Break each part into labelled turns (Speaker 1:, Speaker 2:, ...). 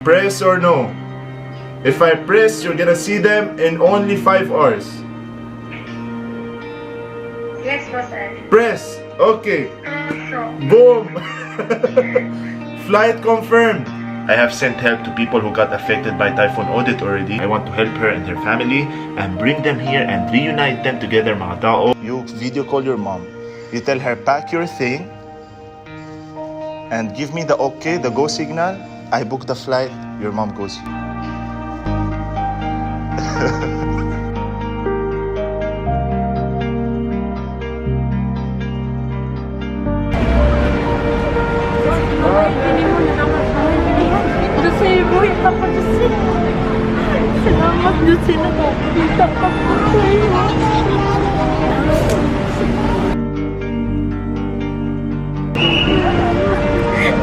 Speaker 1: Press or no? If I press, you're gonna see them in only 5 hours.
Speaker 2: Yes po, sir.
Speaker 1: Press. Okay.
Speaker 2: So,
Speaker 1: Boom. Flight confirmed. I have sent help to people who got affected by Typhoon Odette already. I want to help her and her family and bring them here and reunite them together, mga tao. You video call your mom. You tell her pack your thing and give me the okay, the go signal. I book the flight. Your mom goes.
Speaker 3: Salamat Yossi na nakakita ka po kayo.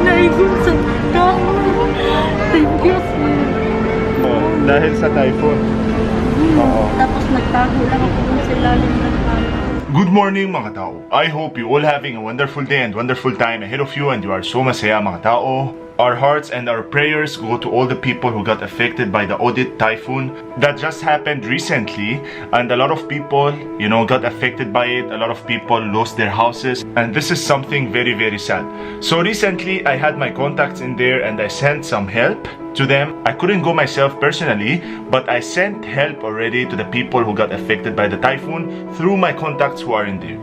Speaker 3: Naigun sa tao. Thank you, sir.
Speaker 1: Oh, dahil sa typhoon. Oo.
Speaker 3: Tapos nagtago lang ako dun sa lalim ng tao.
Speaker 1: Good morning, mga tao. I hope you all having a wonderful day and wonderful time ahead of you and you are so masaya, mga tao. Our hearts and our prayers go to all the people who got affected by the Odette typhoon that just happened recently, and a lot of people, got affected by it. A lot of people lost their houses, and this is something very, very sad. So recently, I had my contacts in there and I sent some help to them. I couldn't go myself personally, but I sent help already to the people who got affected by the typhoon through my contacts who are in there.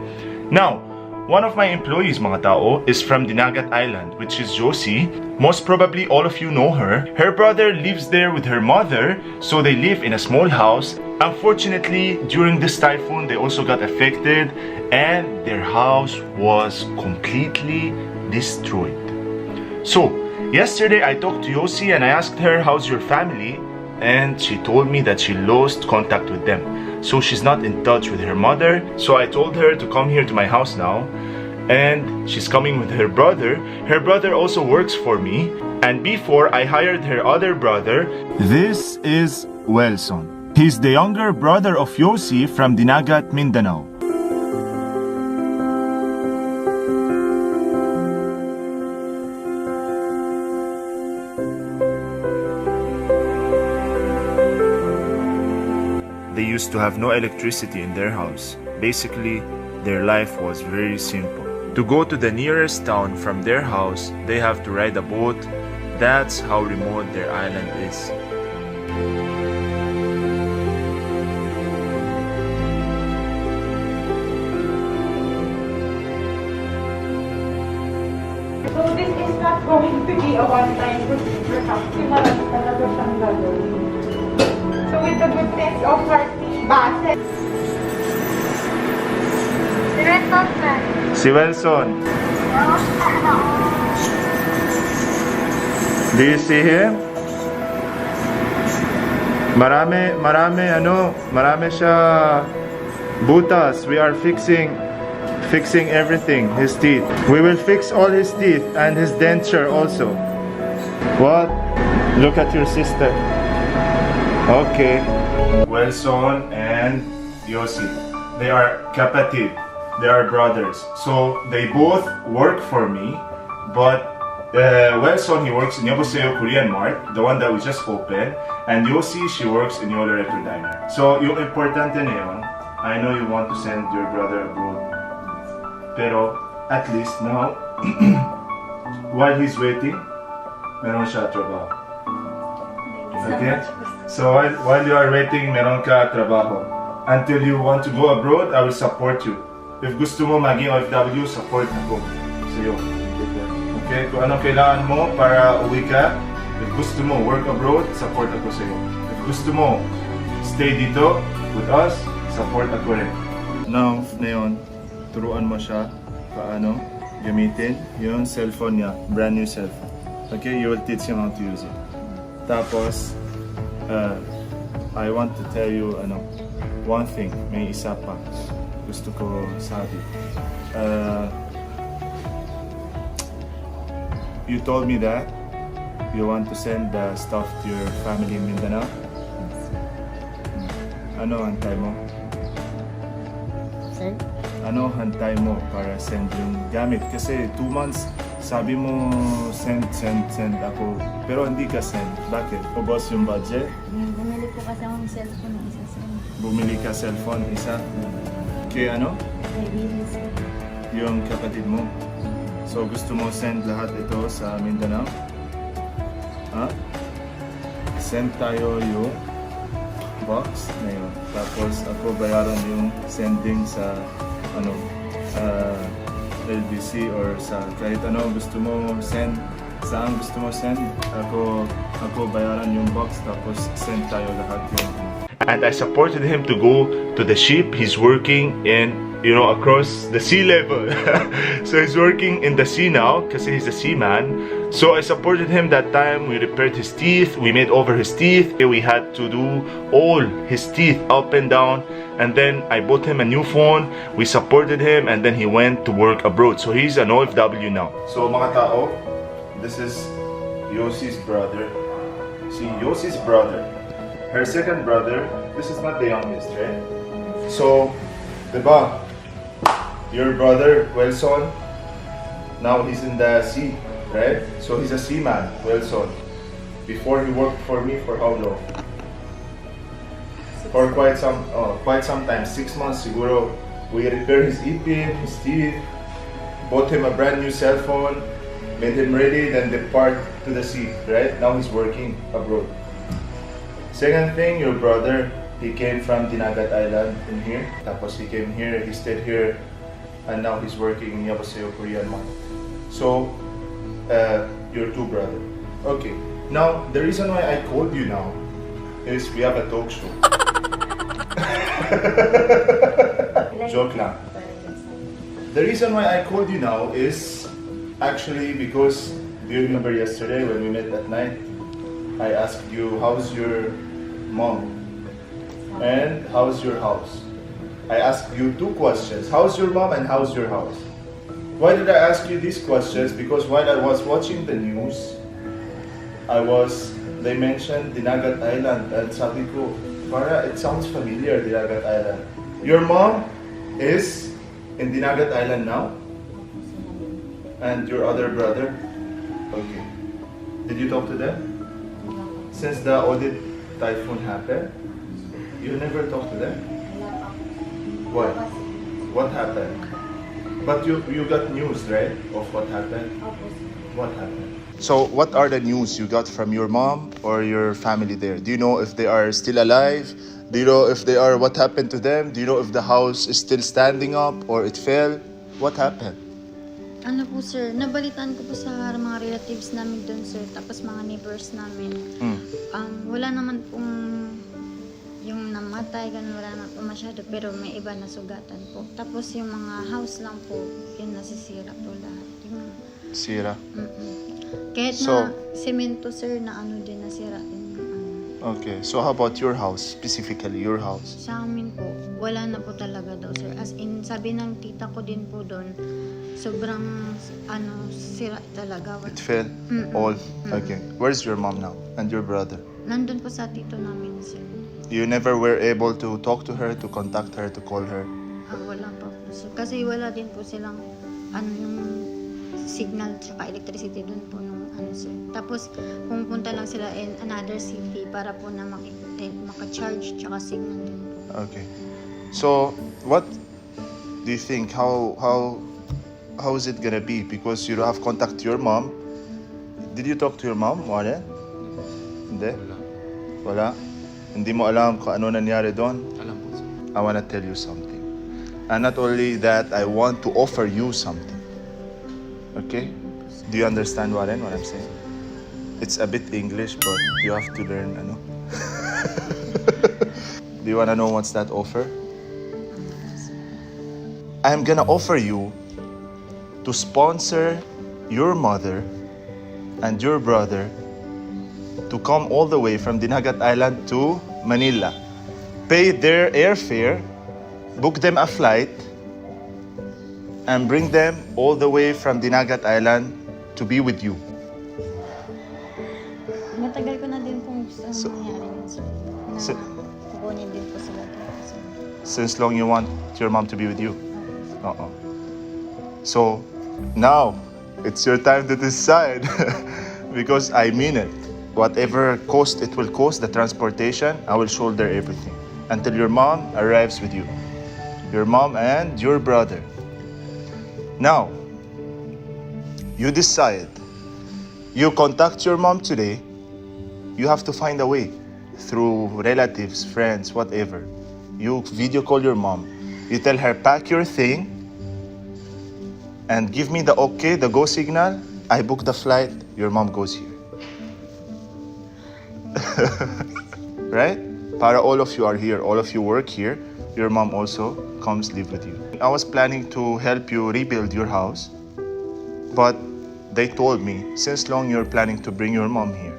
Speaker 1: Now, one of my employees, mga tao, is from Dinagat Island, which is Yossi. Most probably all of you know her. Her brother lives there with her mother, so they live in a small house. Unfortunately, during this typhoon, they also got affected and their house was completely destroyed. So, yesterday I talked to Yossi and I asked her, how's your family? And she told me that she lost contact with them. So she's not in touch with her mother. So I told her to come here to my house now. And she's coming with her brother. Her brother also works for me. And before, I hired her other brother. This is Wilson. He's the younger brother of Yossi from Dinagat, Mindanao. They used to have no electricity in their house. Basically, their life was very simple. To go to the nearest town from their house, they have to ride a boat. That's how remote their island is.
Speaker 2: so this is not going to be a one-time procedure. Kasi marami talaga siyang gagawin. So with the goodness of our team, base.
Speaker 1: Si Wilson. Do you see him? Marami siya butas. We are fixing everything, his teeth. We will fix all his teeth and his denture also. What? Look at your sister. Okay. Wilson and Yossi. They are kapatid. They are brothers. So they both work for me, but Wilson, he works in Yogoseo Korean Mart, the one that we just opened, and Yossi, she works in Yola Retro Diner. So yung importante na yun, I know you want to send your brother abroad, pero at least now, while he's waiting, meron siya trabaho. Okay? So while you are waiting, meron ka trabaho. Until you want to go abroad, I will support you. If gusto mo maging OFW, support ako sa'yo. Okay? Kung anong kailangan mo para uwi ka, if gusto mo work abroad, support ako sa'yo. If gusto mo stay dito with us, support ako rin. Now, ngayon, turuan mo siya paano gamitin yung cellphone niya, brand new cellphone. Okay? You will teach him how to use it. Tapos, I want to tell you one thing, may isa pa gusto ko sabi. You told me that you want to send the stuff to your family in Mindanao? Ano hantay mo?
Speaker 3: Sir?
Speaker 1: Ano hantay mo para send yung gamit? Kasi 2 months sabi mo send ako, pero hindi ka send. Bakit? Ubos yung budget?
Speaker 3: Bumili po kasi akong cellphone ng isa sir.
Speaker 1: Bumili ka cellphone, isa? Kay ano?
Speaker 3: Kay Willis.
Speaker 1: Yung kapatid mo. So gusto mo send lahat ito sa Mindanao? Ha? Send tayo yung box na yun. Tapos ako bayaran yung sending sa ano, LBC or sa kahit ano gusto mo send. Saan gusto mo send? Ako bayaran yung box tapos send tayo lahat yung. And I supported him to go to the ship. He's working in, you know, across the sea level. So he's working in the sea now because he's a seaman. So I supported him that time. We repaired his teeth. We made over his teeth. We had to do all his teeth up and down. And then I bought him a new phone. We supported him and then he went to work abroad. So he's an OFW now. So mga tao, this is Yossi's brother. See, Yossi's brother. Her second brother, this is not the youngest, right? So, diba? Your brother, Wilson, now he's in the sea, right? So he's a seaman, Wilson. Before he worked for me for how long? For quite some time, 6 months siguro. We repaired his ipin, his teeth, bought him a brand new cell phone, made him ready, then depart to the sea, right? Now he's working abroad. Second thing, your brother, he came from Dinagat Island in here. Tapos he came here, he stayed here, and now he's working in Yabaseo, Korean man. So, your two brother. Okay. Now, the reason why I called you now is we have a talk show. Joke lang. The reason why I called you now is actually because, do you remember yesterday when we met at night? I asked you, how's your mom? And how's your house? I asked you two questions. How's your mom and how's your house? Why did I ask you these questions? Because while I was watching the news, they mentioned Dinagat Island and sabi ko, para it sounds familiar, Dinagat Island. Your mom is in Dinagat Island now? And your other brother? Okay. Did you talk to them? Since the Odette Typhoon happened, you never talked to them? Why? What happened? But you got news, right, of what happened? What happened? So what are the news you got from your mom or your family there? Do you know if they are still alive? Do you know if they are, what happened to them? Do you know if the house is still standing up or it fell? What happened?
Speaker 3: Ano po sir, nabalitaan ko po sa mga relatives namin doon sir, tapos mga neighbors namin. Wala naman pong yung namatay, ganun, wala naman po masyado, pero may iba na sugatan po. Tapos yung mga house lang po, yun nasisira po lahat. Yung,
Speaker 1: Sira?
Speaker 3: kahit
Speaker 1: So,
Speaker 3: na semento sir, na ano din, nasira din yung ano.
Speaker 1: Okay, so how about your house, specifically your house?
Speaker 3: Sa amin po, wala na po talaga daw sir. As in, sabi ng tita ko din po doon, sobrang sira talaga.
Speaker 1: It fell? All? Okay. Where's your mom now? And your brother?
Speaker 3: Nandun po sa tito namin sir.
Speaker 1: You never were able to talk to her, to contact her, to call her?
Speaker 3: Wala pa po sir. Kasi wala din po silang yung signal at electricity doon po nung sir. Tapos pumunta lang sila in another city para po na maka-charge tsaka signal din po.
Speaker 1: Okay. So, what do you think? How is it gonna be? Because you don't have contact to your mom. Did you talk to your mom, Warren? Hindi? Wala? Hindi mo alam kung ano nangyari doon?
Speaker 4: Alam po sir.
Speaker 1: I wanna tell you something. And not only that, I want to offer you something. Okay? Do you understand, Warren, what I'm saying? It's a bit English, but you have to learn, ano? Do you wanna know what's that offer? I'm gonna offer you to sponsor your mother and your brother to come all the way from Dinagat Island to Manila. Pay their airfare, book them a flight, and bring them all the way from Dinagat Island to be with you.
Speaker 3: Matagal ko na din pong gusto
Speaker 1: So-
Speaker 3: mangyari yun sir. Na
Speaker 1: So-
Speaker 3: kukunin din po sila dito sir.
Speaker 1: Since long you want your mom to be with you? So now It's your time to decide. Because I mean it. Whatever cost it will cost, the transportation, I will shoulder everything. Until your mom arrives with you. Your mom and your brother. Now, you decide. You contact your mom today. You have to find a way. Through relatives, friends, whatever. You video call your mom. You tell her, pack your thing. And give me the okay, the go signal. I book the flight. Your mom goes here. Right? Para all of you are here. All of you work here. Your mom also comes live with you. I was planning to help you rebuild your house. But they told me, since long you're planning to bring your mom here.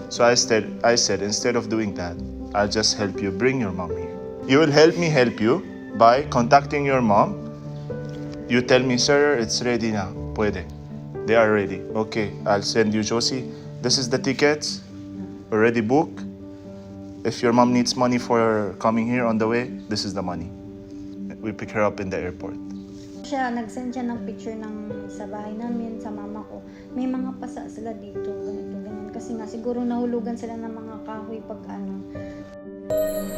Speaker 1: So I said, instead of doing that, I'll just help you bring your mom here. You will help me help you by contacting your mom. You tell me, sir, it's ready now. Puede. They are ready. Okay, I'll send you, Yossi. This is the tickets. Already booked. If your mom needs money for coming here on the way, this is the money. We pick her up in the airport.
Speaker 3: Nag-send siya ng picture ng sa bahay namin, sa mama ko. May mga pasa sila dito, ganito, ganyan. Kasi nga siguro nahulugan sila ng mga kahoy pag ano.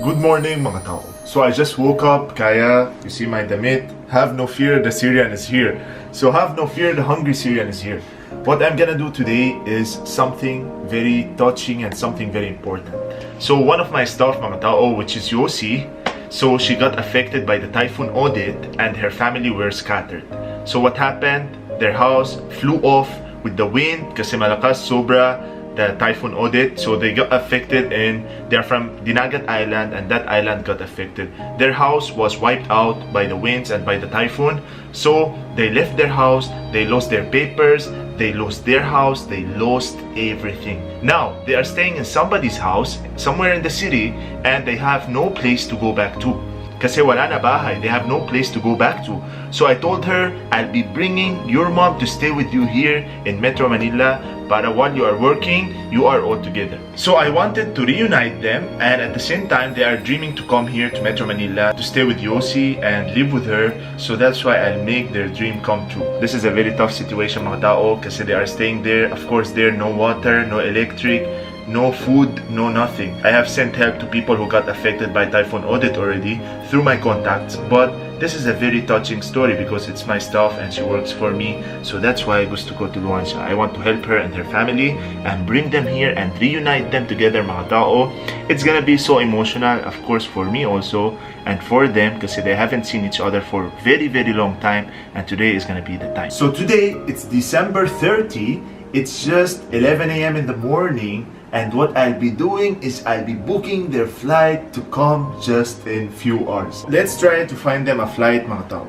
Speaker 1: Good morning, mga tao. So I just woke up, kaya, you see my damit. Have no fear, the Syrian is here. So have no fear, the hungry Syrian is here. What I'm gonna do today is something very touching and something very important. So one of my staff, mga tao, which is Yossi, so she got affected by the Typhoon Odette and her family were scattered. So what happened? Their house flew off with the wind kasi malakas sobra the Typhoon Odette. So they got affected and they're from Dinagat Island and that island got affected. Their house was wiped out by the winds and by the typhoon. So they left their house, they lost their papers, they lost their house, they lost everything. Now, they are staying in somebody's house, somewhere in the city, and they have no place to go back to. Kasi wala na bahay, they have no place to go back to. So I told her, I'll be bringing your mom to stay with you here in Metro Manila para while you are working, you are all together. So I wanted to reunite them and at the same time, they are dreaming to come here to Metro Manila to stay with Yossi and live with her. So that's why I'll make their dream come true. This is a very tough situation, mga tao, kasi they are staying there. Of course, there no water, no electric, no food, no nothing. I have sent help to people who got affected by Typhoon Odette already through my contacts, but this is a very touching story because it's my staff and she works for me. So that's why I gusto ko tulungan siya. I want to help her and her family and bring them here and reunite them together, mga tao. It's gonna be so emotional, of course, for me also and for them kasi they haven't seen each other for very, very long time and today is gonna be the time. So today, it's December 30. It's just 11 a.m. in the morning. And what I'll be doing is I'll be booking their flight to come just in few hours. Let's try to find them a flight, mga tao.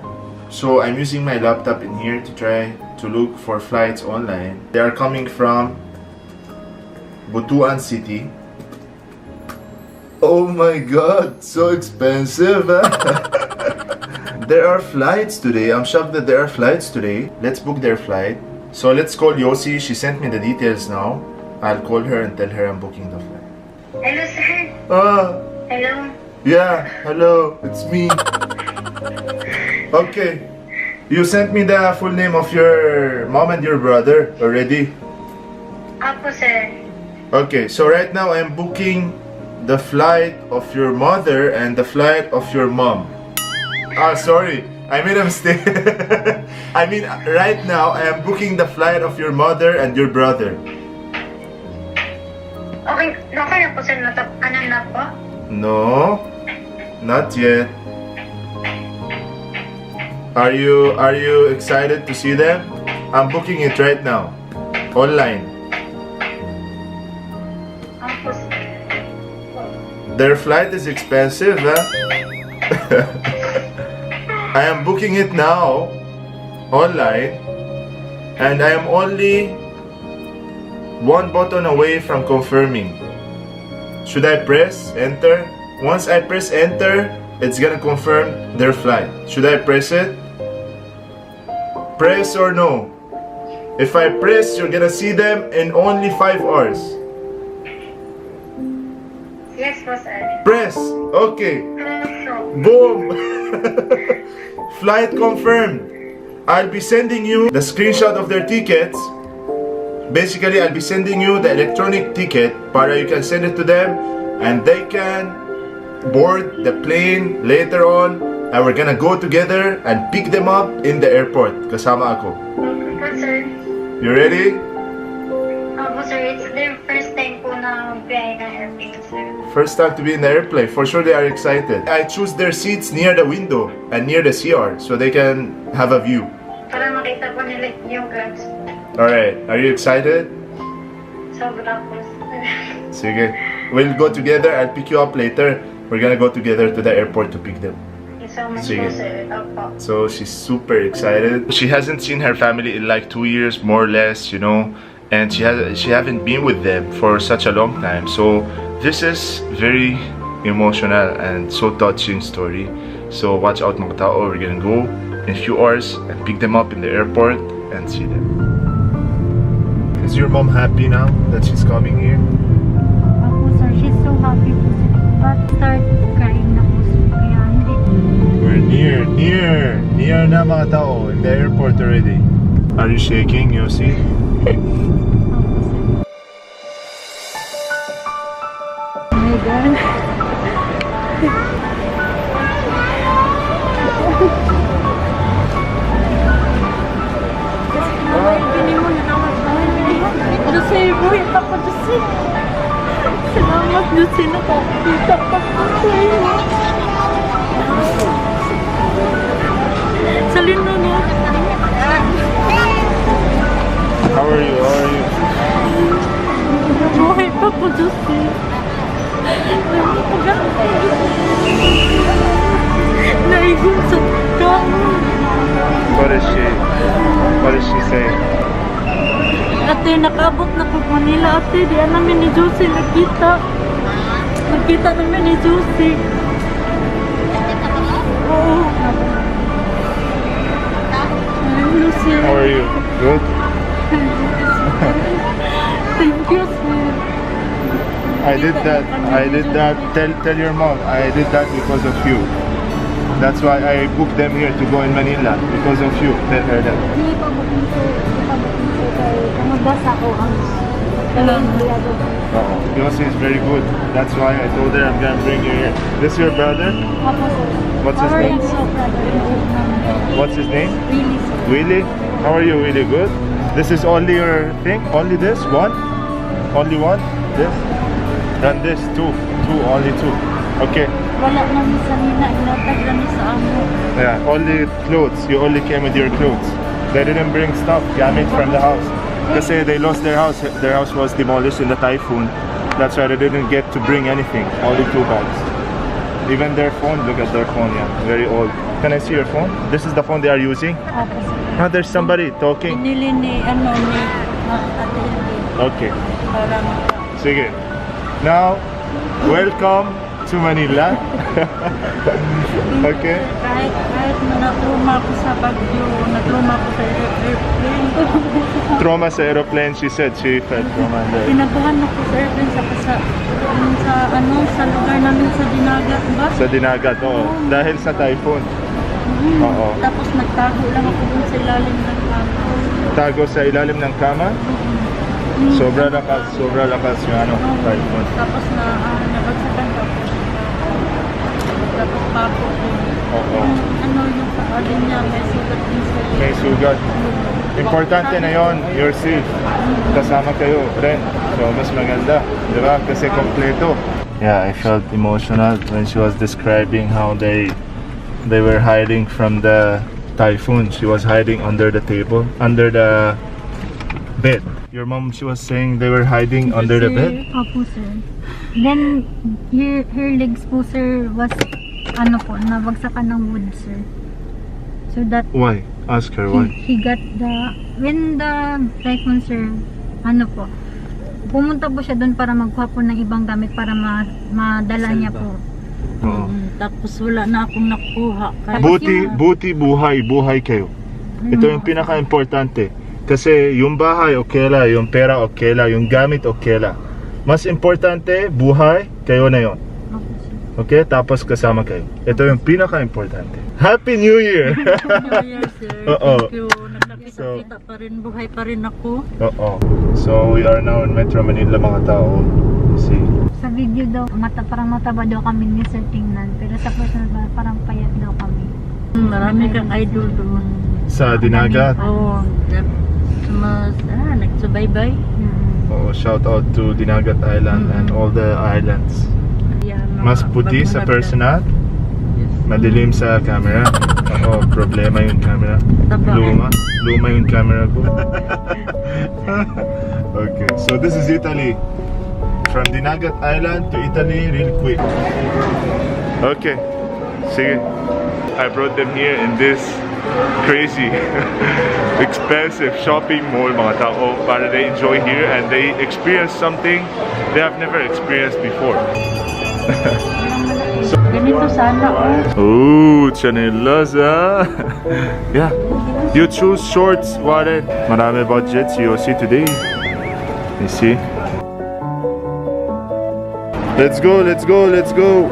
Speaker 1: So I'm using my laptop in here to try to look for flights online. They are coming from Butuan City. Oh my god, so expensive. There are flights today. I'm shocked that there are flights today. Let's book their flight. So let's call Yossi. She sent me the details now. I'll call her and tell her I'm booking the flight.
Speaker 2: Hello, sir. Hello.
Speaker 1: Yeah, hello, it's me. Okay, you sent me the full name of your mom and your brother already?
Speaker 2: Apo, sir.
Speaker 1: Okay, so right now I'm booking the flight of your mother and the flight of your mom. Sorry, I made a mistake. I mean, right now I am booking the flight of your mother and your brother.
Speaker 2: Okay na po, sir. Ano na po?
Speaker 1: No, not yet. Are you excited to see them? I'm booking it right now, online.
Speaker 2: Apo, sir.
Speaker 1: Their flight is expensive, huh? I am booking it now, online, and I am only one button away from confirming. Should I press enter? Once I press enter, it's gonna confirm their flight. Should I press it? Press or no? If I press, you're gonna see them in only 5 hours.
Speaker 2: Yes po, sir.
Speaker 1: Press. Okay.
Speaker 2: So,
Speaker 1: Boom. Flight confirmed. I'll be sending you the screenshot of their tickets. Basically, I'll be sending you the electronic ticket para you can send it to them and they can board the plane later on and we're gonna go together and pick them up in the airport. Kasama ako.
Speaker 3: Opo, sir.
Speaker 1: You ready?
Speaker 3: Opo, sir. It's their first time po na biyahe ng airplane, sir.
Speaker 1: First time to be in the airplane. For sure they are excited. I choose their seats near the window and near the CR so they can have a view.
Speaker 3: Para makita po nila yung guys.
Speaker 1: Alright, are you excited?
Speaker 3: Sobra po, sir.
Speaker 1: Sige. We'll go together. I'll pick you up later. We're gonna go together to the airport to pick them.
Speaker 3: Thank you so much
Speaker 1: Sige.
Speaker 3: po, sir. Opo.
Speaker 1: So she's super excited. She hasn't seen her family in like 2 years, more or less, you know, and she haven't been with them for such a long time. So this is very emotional and so touching story. So watch out mga tao. We're gonna go in a few hours and pick them up in the airport and see them. Is your mom happy now that she's coming here?
Speaker 3: Opo, sir. She's so happy po, sir. But start crying na po, sir. Kaya hindi.
Speaker 1: We're near na mga tao in the airport already. Are you shaking, Yossi?
Speaker 3: Opo, sir. Oh my God. Yossi, buhay pa po, Yossi. Salamat, Yossi, nakakita pa po sa'yo. Salino, no?
Speaker 1: How are you?
Speaker 3: Buhay pa po, Yossi. Naigun sa kamo.
Speaker 1: What is she saying?
Speaker 3: Ate, nakaabot na po Manila, ate. Di namin ni Yossi nakita. Nakita namin ni Yossi. Oo. Yossi.
Speaker 1: How are you? Good?
Speaker 3: Thank you, sir.
Speaker 1: I did that. Tell your mom I did that because of you. That's why I booked them here to go in Manila because of you. Tell her that.
Speaker 3: Hindi pa booking po. Kaya kumabasa ko ang kalangkiyado.
Speaker 1: Yossi is very good. That's why I told her I'm gonna bring you here. This your brother?
Speaker 3: Opo, sir.
Speaker 1: What's his name?
Speaker 3: So proud of you.
Speaker 1: What's his name?
Speaker 3: Really, sir.
Speaker 1: Willie? How are you, Willie? Good? This is only your thing? Only this? One? Only one? This? And this? Two? Only two. Okay.
Speaker 3: Wala namin sa nina. Inatag lang sa amo.
Speaker 1: Yeah, only clothes. You only came with your clothes. They didn't bring stuff, gamit from the house. Kasi they lost their house. Their house was demolished in the typhoon. That's why they didn't get to bring anything. Only 2 bags. Even their phone, look at their phone, yeah. Very old. Can I see your phone? This is the phone they are using?
Speaker 3: Opo, sir.
Speaker 1: Ah, there's somebody talking.
Speaker 3: Pinili ni Ate Hildy.
Speaker 1: Okay.
Speaker 3: Para
Speaker 1: Sige. Now, welcome to Manila. Okay.
Speaker 3: kahit na-trauma ako sa Baguio, na-trauma ako sa airplane.
Speaker 1: Trauma sa aeroplane, she said. She felt trauma there.
Speaker 3: Pinabuhan ako sa airplane sa lugar namin sa Dinagat ba?
Speaker 1: Sa Dinagat, oo. Dahil sa typhoon. Oo.
Speaker 3: Tapos nagtago lang ako dun sa ilalim ng kama.
Speaker 1: Tago sa ilalim ng kama. Sobra lakas yung typhoon.
Speaker 3: Tapos nabagsakan ako. Tapos pa ako.
Speaker 1: Oo.
Speaker 3: Yung paalin niya, may sugat din sa
Speaker 1: May sugat. Importante na yon, you're safe. Kasama kayo, friend. So, mas maganda. Diba? Kasi kompleto. Yeah, I felt emotional when she was describing how they were hiding from the typhoon. She was hiding under the table, under the bed. Your mom, she was saying they were hiding under the bed?
Speaker 3: Opo, sir. Then, her legs po, sir, was, nabagsakan ng wood, sir. So that,
Speaker 1: Why? Ask her why.
Speaker 3: he got when the typhoon, sir, pumunta po siya doon para magkuha po ng ibang gamit para madala niya po.
Speaker 1: Oo.
Speaker 3: Tapos wala na akong nakuha.
Speaker 1: Buti buhay kayo. Ito yung pinaka-importante. Kasi yung bahay okay la, yung pera okay la, yung gamit okay la. Mas importante, buhay, kayo na yon. Okay? Tapos kasama kayo. Ito yung pinaka-importante. Happy New Year!
Speaker 4: New Year, sir.
Speaker 1: Oo.
Speaker 4: Thank you. Nakakita-kita pa rin. Buhay pa rin ako.
Speaker 1: Oo. So, we are now in Metro Manila, mga tao. See?
Speaker 3: Sa video daw, parang mataba daw kami ni Sir tingnan. Pero sa personal, parang payat daw kami.
Speaker 4: Marami kang idol doon.
Speaker 1: Sa Dinagat.
Speaker 4: Oo. Nagsubaybay.
Speaker 1: Oo, shout out to Dinagat Island and all the islands.
Speaker 4: Yan,
Speaker 1: Mas puti sa personal,
Speaker 4: Yes.
Speaker 1: madilim sa camera. Oo, problema yung camera.
Speaker 4: Taba.
Speaker 1: Luma yung camera ko. Okay, so this is Italy. From Dinagat Island to Italy, real quick. Okay, sige. I brought them here in this crazy, expensive shopping mall, mga tao, para they enjoy here and they experience something they have never experienced before.
Speaker 4: Ganito sana, oh.
Speaker 1: Ooh, chanelas, ah. Yeah. You choose shorts, Warren. Marami budget si Yossi today. You see? Let's go, let's go, let's go.